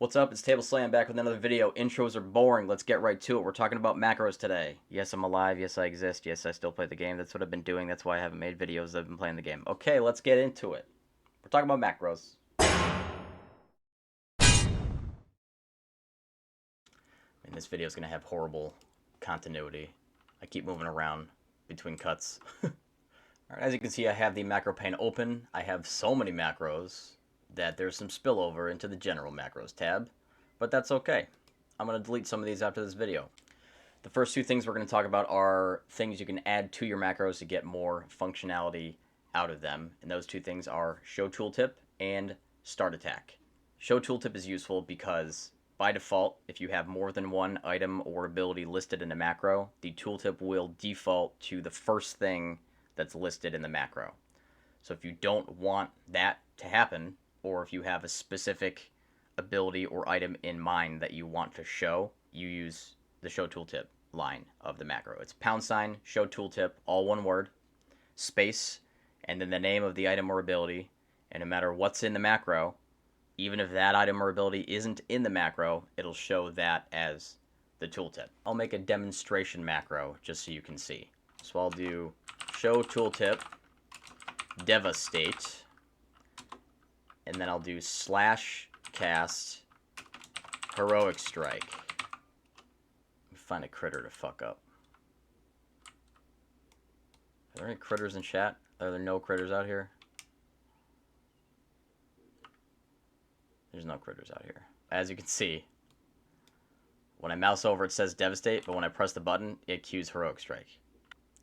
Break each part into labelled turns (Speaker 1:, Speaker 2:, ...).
Speaker 1: What's up? It's Table Slam back with another video. Intros are boring. Let's get right to it. We're talking about macros today. Yes, I'm alive. Yes, I exist. Yes, I still play the game. That's what I've been doing. That's why I haven't made videos. I've been playing the game. Okay, let's get into it. We're talking about macros. And this video is going to have horrible continuity. I keep moving around between cuts. Alright, as you can see, I have the macro pane open. I have so many macros that there's some spillover into the general macros tab, but that's okay. I'm going to delete some of these after this video. The first two things we're going to talk about are things you can add to your macros to get more functionality out of them, and those two things are showtooltip and startattack. Showtooltip is useful because by default, if you have more than one item or ability listed in a macro, the tooltip will default to the first thing that's listed in the macro. So if you don't want that to happen, or if you have a specific ability or item in mind that you want to show, you use the show tooltip line of the macro. It's # show tooltip, all one word, space, and then the name of the item or ability, and no matter what's in the macro, even if that item or ability isn't in the macro, it'll show that as the tooltip. I'll make a demonstration macro just so you can see. So I'll do show tooltip devastate, and then I'll do /cast heroic strike. Let me find a critter to fuck up. Are there any critters in chat? Are there no critters out here? There's no critters out here. As you can see, when I mouse over it says devastate, but when I press the button it cues heroic strike.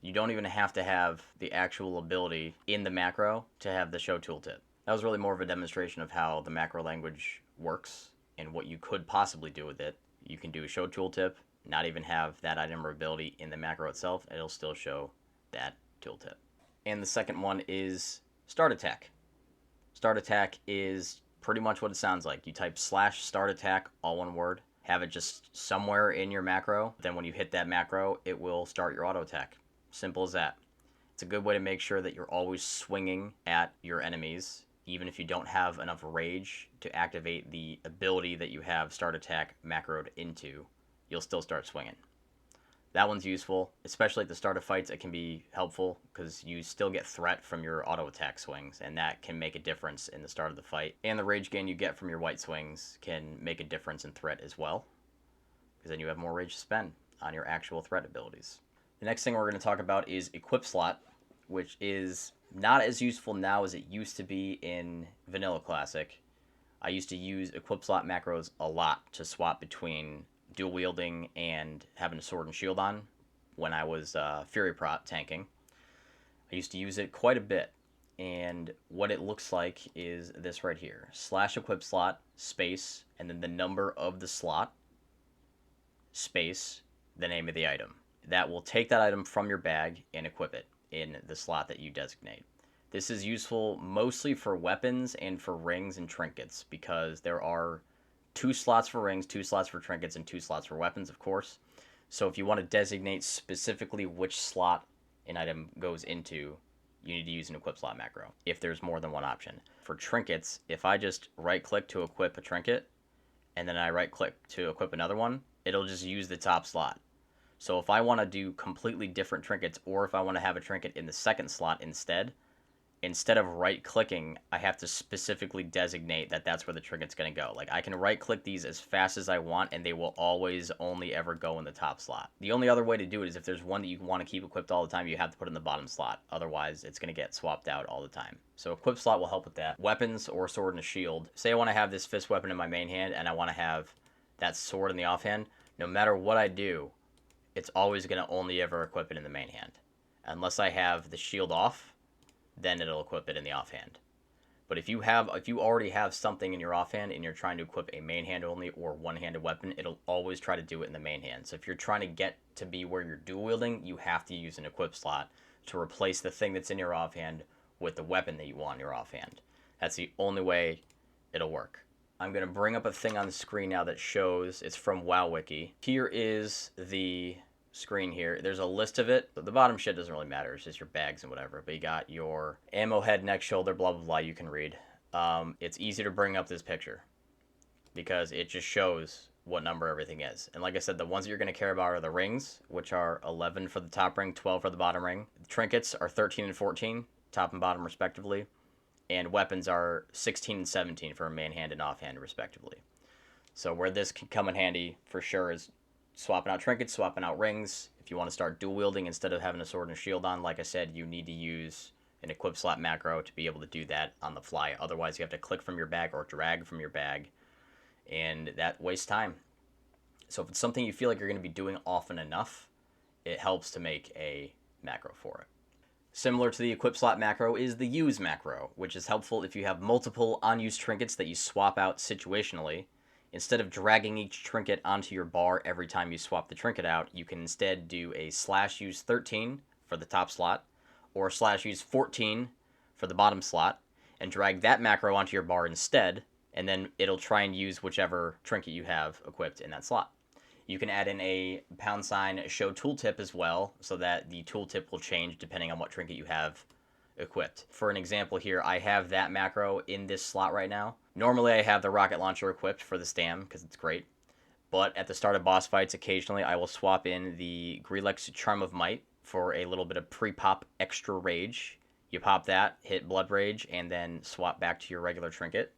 Speaker 1: You don't even have to have the actual ability in the macro to have the show tooltip. That was really more of a demonstration of how the macro language works and what you could possibly do with it. You can do a show tooltip, not even have that item or ability in the macro itself, and it'll still show that tooltip. And the second one is startattack. Startattack is pretty much what it sounds like. You type /startattack, all one word, have it just somewhere in your macro. Then when you hit that macro, it will start your auto attack. Simple as that. It's a good way to make sure that you're always swinging at your enemies, even if you don't have enough rage to activate the ability that you have startattack macroed into, you'll still start swinging. That one's useful, especially at the start of fights. It can be helpful because you still get threat from your auto attack swings, and that can make a difference in the start of the fight. And the rage gain you get from your white swings can make a difference in threat as well, because then you have more rage to spend on your actual threat abilities. The next thing we're going to talk about is equipslot, which is not as useful now as it used to be in Vanilla Classic. I used to use equipslot macros a lot to swap between dual wielding and having a sword and shield on when I was Fury PROT tanking. I used to use it quite a bit, and what it looks like is this right here: /equipslot space and then the number of the slot space the name of the item. That will take that item from your bag and equip it in the slot that you designate. This is useful mostly for weapons and for rings and trinkets, because there are 2 slots for rings, 2 slots for trinkets, and 2 slots for weapons, of course. So if you want to designate specifically which slot an item goes into, you need to use an equip slot macro if there's more than one option. For trinkets, if I just right click to equip a trinket and then I right click to equip another one, it'll just use the top slot. So if I want to do completely different trinkets, or if I want to have a trinket in the second slot instead of right clicking, I have to specifically designate that that's where the trinket's going to go. Like, I can right click these as fast as I want and they will always only ever go in the top slot. The only other way to do it is if there's one that you want to keep equipped all the time, you have to put it in the bottom slot. Otherwise, it's going to get swapped out all the time. So equip slot will help with that. Weapons or sword and a shield. Say I want to have this fist weapon in my main hand and I want to have that sword in the offhand. No matter what I do, it's always going to only ever equip it in the main hand. Unless I have the shield off, then it'll equip it in the offhand. But if you already have something in your offhand and you're trying to equip a main hand only or one-handed weapon, it'll always try to do it in the main hand. So if you're trying to get to be where you're dual wielding, you have to use an equip slot to replace the thing that's in your offhand with the weapon that you want in your offhand. That's the only way it'll work. I'm going to bring up a thing on the screen now that shows, it's from WowWiki. Here is the screen here. There's a list of it. The bottom shit doesn't really matter. It's just your bags and whatever. But you got your ammo, head, neck, shoulder, blah, blah, blah. You can read. It's easy to bring up this picture. because it just shows what number everything is. And like I said, the ones that you're going to care about are the rings, which are 11 for the top ring, 12 for the bottom ring. The trinkets are 13 and 14, top and bottom respectively. And weapons are 16 and 17 for manhand and offhand respectively. So where this can come in handy for sure is swapping out trinkets, swapping out rings. If you want to start dual wielding instead of having a sword and a shield on, like I said, you need to use an equip slot macro to be able to do that on the fly. Otherwise, you have to click from your bag or drag from your bag, and that wastes time. So if it's something you feel like you're going to be doing often enough, it helps to make a macro for it. Similar to the equip slot macro is the use macro, which is helpful if you have multiple unused trinkets that you swap out situationally. Instead of dragging each trinket onto your bar every time you swap the trinket out, you can instead do a /use 13 for the top slot or /use 14 for the bottom slot and drag that macro onto your bar instead, and then it'll try and use whichever trinket you have equipped in that slot. You can add in a # show tooltip as well, so that the tooltip will change depending on what trinket you have equipped. For an example here, I have that macro in this slot right now. Normally I have the rocket launcher equipped for the stam because it's great, but at the start of boss fights occasionally I will swap in the Grelix Charm of Might for a little bit of pre-pop extra rage. You pop that, hit Blood Rage, and then swap back to your regular trinket.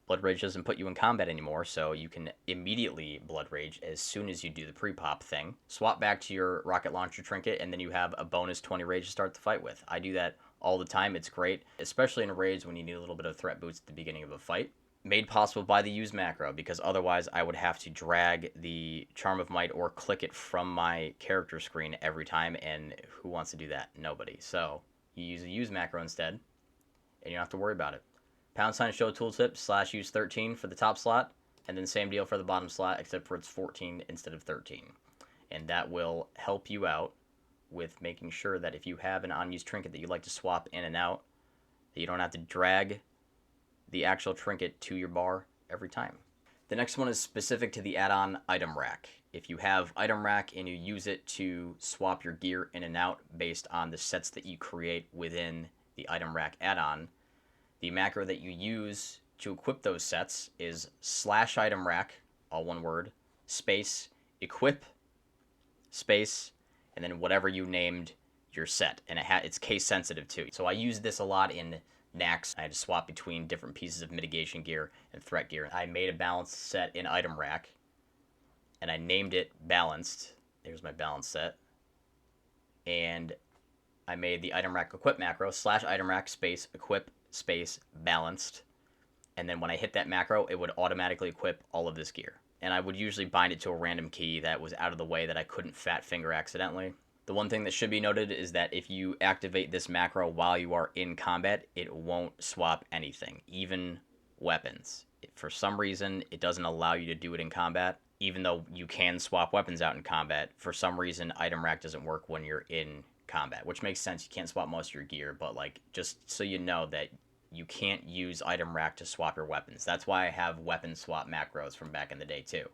Speaker 1: Blood Rage doesn't put you in combat anymore, so you can immediately Blood Rage as soon as you do the pre-pop thing. Swap back to your rocket launcher trinket, and then you have a bonus 20 rage to start the fight with. I do that all the time. It's great, especially in raids when you need a little bit of threat boost at the beginning of a fight. Made possible by the use macro, because otherwise I would have to drag the Charm of Might or click it from my character screen every time, and who wants to do that? Nobody. So you use a use macro instead, and you don't have to worry about it. # show tooltip /use 13 for the top slot, and then same deal for the bottom slot, except for it's 14 instead of 13. And that will help you out with making sure that if you have an unused trinket that you like to swap in and out, that you don't have to drag the actual trinket to your bar every time. The next one is specific to the add-on item rack. If you have item rack and you use it to swap your gear in and out based on the sets that you create within the item rack add-on, the macro that you use to equip those sets is /itemrack, all one word, space, equip, space, and then whatever you named your set. And it's case sensitive too. So I use this a lot in Nax. I had to swap between different pieces of mitigation gear and threat gear. I made a balanced set in item rack, and I named it balanced. There's my balanced set. And I made the item rack equip macro /itemrack space equip space balanced, and then when I hit that macro it would automatically equip all of this gear, and I would usually bind it to a random key that was out of the way that I couldn't fat finger accidentally. The one thing that should be noted is that if you activate this macro while you are in combat, it won't swap anything, even weapons. For some reason it doesn't allow you to do it in combat, even though you can swap weapons out in combat. For some reason item rack doesn't work when you're in combat, which makes sense. You can't swap most of your gear, but like, just so you know that you can't use item rack to swap your weapons. That's why I have weapon swap macros from back in the day too,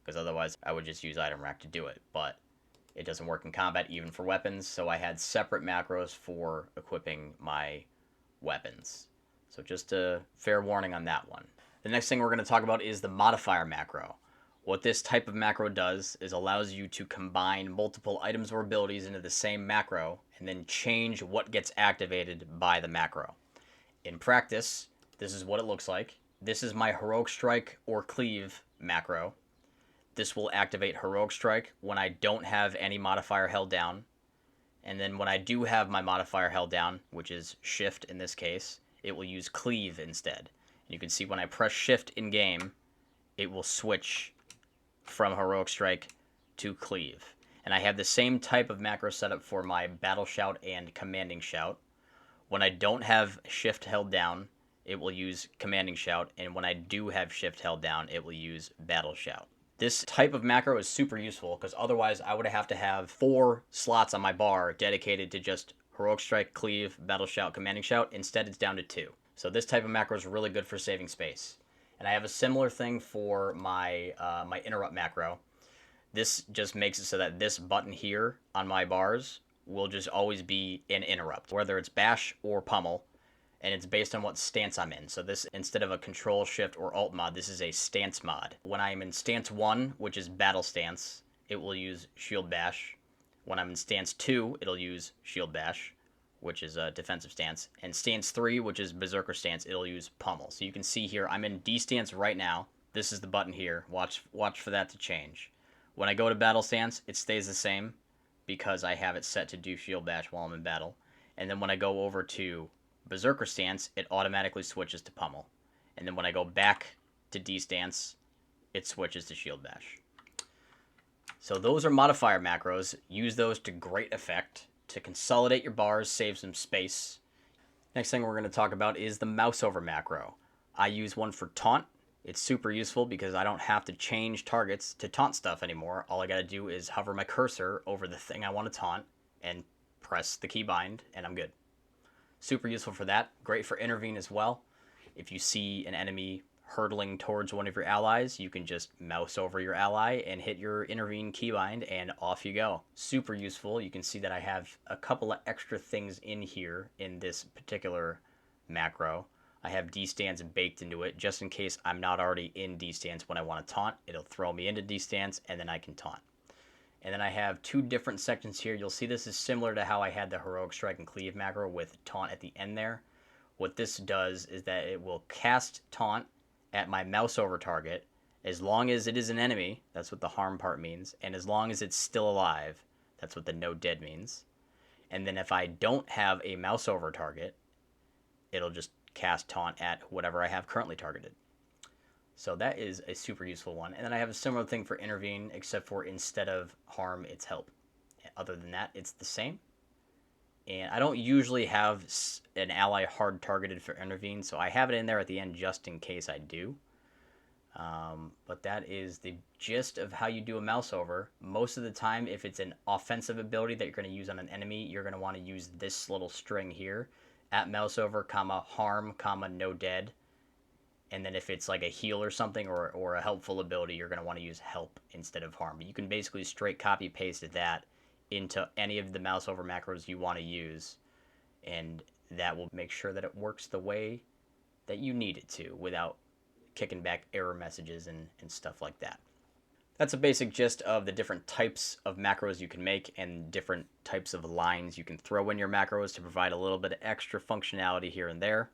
Speaker 1: because otherwise I would just use item rack to do it, but it doesn't work in combat even for weapons, so I had separate macros for equipping my weapons. So just a fair warning on that one. The next thing we're going to talk about is the modifier macro. What this type of macro does is allows you to combine multiple items or abilities into the same macro and then change what gets activated by the macro. In practice, this is what it looks like. This is my Heroic Strike or Cleave macro. This will activate Heroic Strike when I don't have any modifier held down. And then when I do have my modifier held down, which is Shift in this case, it will use Cleave instead. And you can see when I press Shift in game, it will switch from Heroic Strike to Cleave. And I have the same type of macro setup for my Battle Shout and Commanding Shout. When I don't have Shift held down, it will use Commanding Shout, and when I do have Shift held down, it will use Battle Shout. This type of macro is super useful, because otherwise I would have to have 4 slots on my bar dedicated to just Heroic Strike, Cleave, Battle Shout, Commanding Shout. Instead, it's down to 2. So this type of macro is really good for saving space. And I have a similar thing for my my interrupt macro. This just makes it so that this button here on my bars will just always be an interrupt, whether it's bash or pummel. and it's based on what stance I'm in. So this, instead of a control, shift, or alt mod, this is a stance mod. When I'm in stance 1, which is battle stance, it will use shield bash. When I'm in stance 2, it'll use shield bash, which is a defensive stance. And stance 3, which is berserker stance, it'll use pummel. So you can see here, I'm in D stance right now. This is the button here. Watch for that to change. When I go to battle stance, it stays the same because I have it set to do shield bash while I'm in battle. And then when I go over to berserker stance, it automatically switches to pummel. And then when I go back to D stance, it switches to shield bash. So those are modifier macros. Use those to great effect to consolidate your bars, save some space. Next thing we're going to talk about is the mouseover macro. I use one for taunt. It's super useful because I don't have to change targets to taunt stuff anymore. All I got to do is hover my cursor over the thing I want to taunt and press the keybind, and I'm good. Super useful for that. Great for intervene as well. If you see an enemy hurtling towards one of your allies, you can just mouse over your ally and hit your intervene keybind, and off you go. Super useful. You can see that I have a couple of extra things in here in this particular macro. I have D-stance baked into it just in case I'm not already in D-stance when I want to taunt. It'll throw me into D-stance, and then I can taunt. And then I have two different sections here. You'll see this is similar to how I had the heroic strike and cleave macro with taunt at the end there. What this does is that it will cast taunt at my mouse over target as long as it is an enemy. That's what the harm part means. And as long as it's still alive, that's what the no dead means. And then if I don't have a mouse over target, it'll just cast taunt at whatever I have currently targeted. So that is a super useful one. And then I have a similar thing for intervene, except for instead of harm, it's help. Other than that, it's the same. And I don't usually have an ally hard targeted for intervene, so I have it in there at the end just in case I do. But that is the gist of how you do a mouse over. Most of the time, if it's an offensive ability that you're going to use on an enemy, you're going to want to use this little string here. At mouse over, comma, harm, comma, no dead. And then if it's like a heal or something or a helpful ability, you're going to want to use help instead of harm. But you can basically straight copy paste that into any of the mouse over macros you want to use. And that will make sure that it works the way that you need it to without kicking back error messages and stuff like that. That's a basic gist of the different types of macros you can make and different types of lines you can throw in your macros to provide a little bit of extra functionality here and there.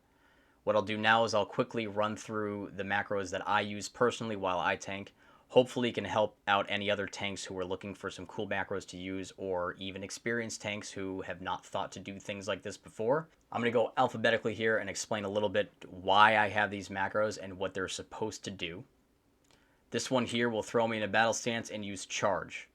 Speaker 1: What I'll do now is I'll quickly run through the macros that I use personally while I tank. Hopefully it can help out any other tanks who are looking for some cool macros to use, or even experienced tanks who have not thought to do things like this before. I'm going to go alphabetically here and explain a little bit why I have these macros and what they're supposed to do. This one here will throw me in a battle stance and use charge.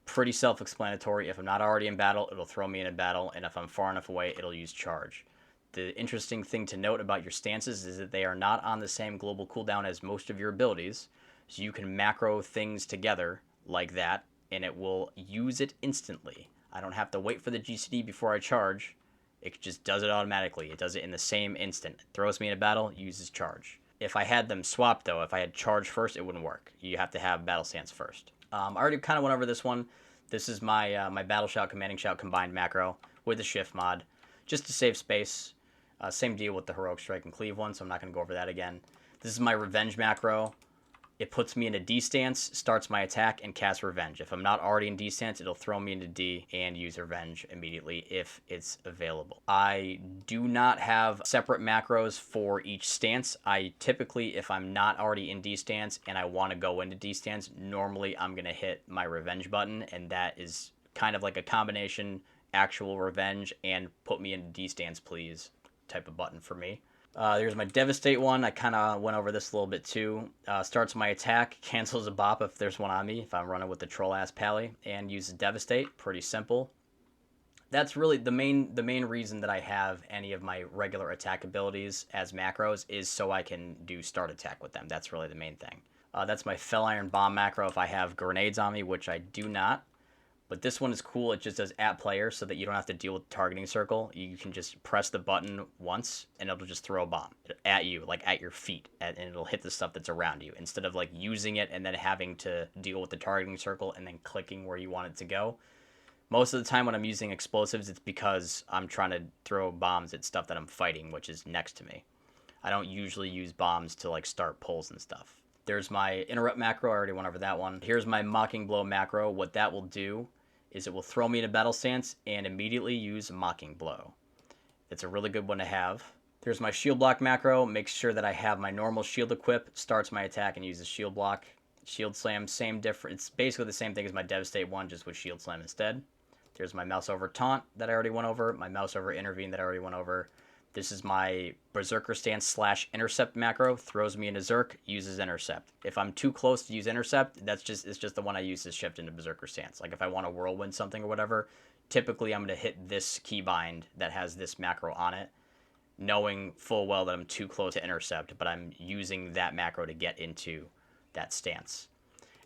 Speaker 1: Pretty self-explanatory. If I'm not already in battle, it'll throw me in a battle, and if I'm far enough away, it'll use charge. The interesting thing to note about your stances is that they are not on the same global cooldown as most of your abilities, so you can macro things together like that, and it will use it instantly. I don't have to wait for the GCD before I charge. It just does it automatically. It does it in the same instant. It throws me in a battle, uses charge. If I had them swapped, though, if I had charge first, it wouldn't work. You have to have battle stance first. I already kind of went over this one. This is my my battle shout, commanding shout combined macro with the shift mod, just to save space. Same deal with the heroic strike and cleave one, so I'm not going to go over that again. This is my revenge macro. It puts me in a D stance, starts my attack, and casts revenge. If I'm not already in D stance, it'll throw me into D and use revenge immediately if it's available. I do not have separate macros for each stance. I typically, if I'm not already in D stance and I want to go into D stance, normally I'm going to hit my revenge button, and that is kind of like a combination actual revenge and put me in D stance please type of button for me. There's my devastate one. I kind of went over this a little bit too. Starts my attack, cancels a bop if there's one on me, if I'm running with the troll ass pally, and uses devastate. Pretty simple. That's really the main reason that I have any of my regular attack abilities as macros is so I can do start attack with them. That's really the main thing. That's my fell iron bomb macro if I have grenades on me, which I do not. But this one is cool. It just does at player so that you don't have to deal with the targeting circle. You can just press the button once and it'll just throw a bomb at you, like at your feet, and it'll hit the stuff that's around you instead of like using it and then having to deal with the targeting circle and then clicking where you want it to go. Most of the time when I'm using explosives, it's because I'm trying to throw bombs at stuff that I'm fighting, which is next to me. I don't usually use bombs to like start pulls and stuff. There's my interrupt macro. I already went over that one. Here's my mocking blow macro. What that will do is it will throw me in a battle stance and immediately use mocking blow. It's a really good one to have. There's my shield block macro. Make sure that I have my normal shield equip, starts my attack and uses shield block. Shield slam, same difference. It's basically the same thing as my devastate one, just with shield slam instead. There's my mouse over taunt that I already went over, my mouse over intervene that I already went over. This is my berserker stance / intercept macro. Throws me into Zerk, uses intercept. If I'm too close to use intercept, it's just the one I use to shift into berserker stance. Like if I want to whirlwind something or whatever, typically I'm going to hit this keybind that has this macro on it, knowing full well that I'm too close to intercept, but I'm using that macro to get into that stance.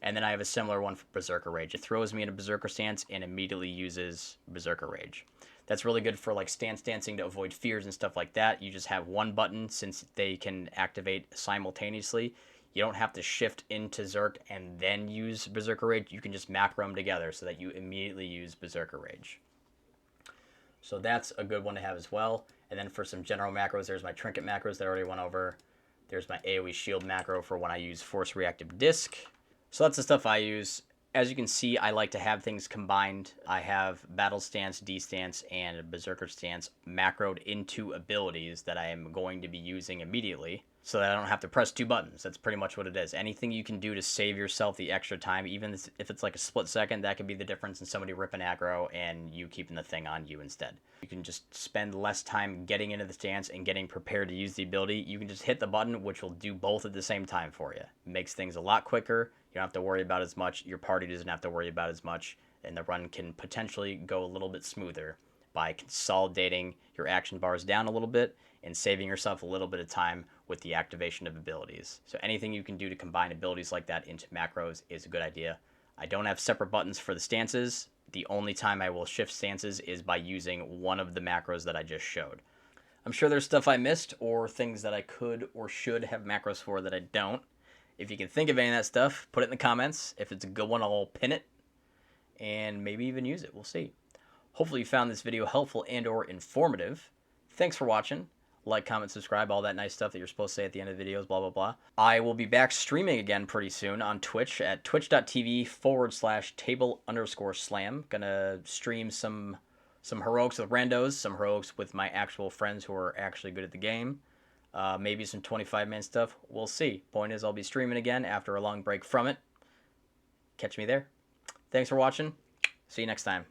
Speaker 1: And then I have a similar one for Berserker Rage. It throws me in a Berserker stance and immediately uses Berserker Rage. That's really good for like stance dancing to avoid fears and stuff like that. You just have one button since they can activate simultaneously. You don't have to shift into Zerk and then use Berserker Rage. You can just macro them together so that you immediately use Berserker Rage. So that's a good one to have as well. And then for some general macros, there's my trinket macros that I already went over. There's my AoE shield macro for when I use force reactive disc. So that's the stuff I use. As you can see, I like to have things combined. I have battle stance, D stance, and berserker stance macroed into abilities that I am going to be using immediately so that I don't have to press 2 buttons. That's pretty much what it is. Anything you can do to save yourself the extra time, even if it's like a split second, that could be the difference in somebody ripping aggro and you keeping the thing on you instead. You can just spend less time getting into the stance and getting prepared to use the ability. You can just hit the button, which will do both at the same time for you. It makes things a lot quicker. You don't have to worry about as much. Your party doesn't have to worry about as much. And the run can potentially go a little bit smoother by consolidating your action bars down a little bit and saving yourself a little bit of time with the activation of abilities. So anything you can do to combine abilities like that into macros is a good idea. I don't have separate buttons for the stances. The only time I will shift stances is by using one of the macros that I just showed. I'm sure there's stuff I missed or things that I could or should have macros for that I don't. If you can think of any of that stuff, put it in the comments. If it's a good one, I'll pin it and maybe even use it. We'll see. Hopefully you found this video helpful and or informative. Thanks for watching. Like, comment, subscribe, all that nice stuff that you're supposed to say at the end of videos, blah, blah, blah. I will be back streaming again pretty soon on Twitch at twitch.tv/table_slam. Gonna stream some heroics with randos, some heroics with my actual friends who are actually good at the game. Maybe some 25-man stuff. We'll see. Point is, I'll be streaming again after a long break from it. Catch me there. Thanks for watching. See you next time.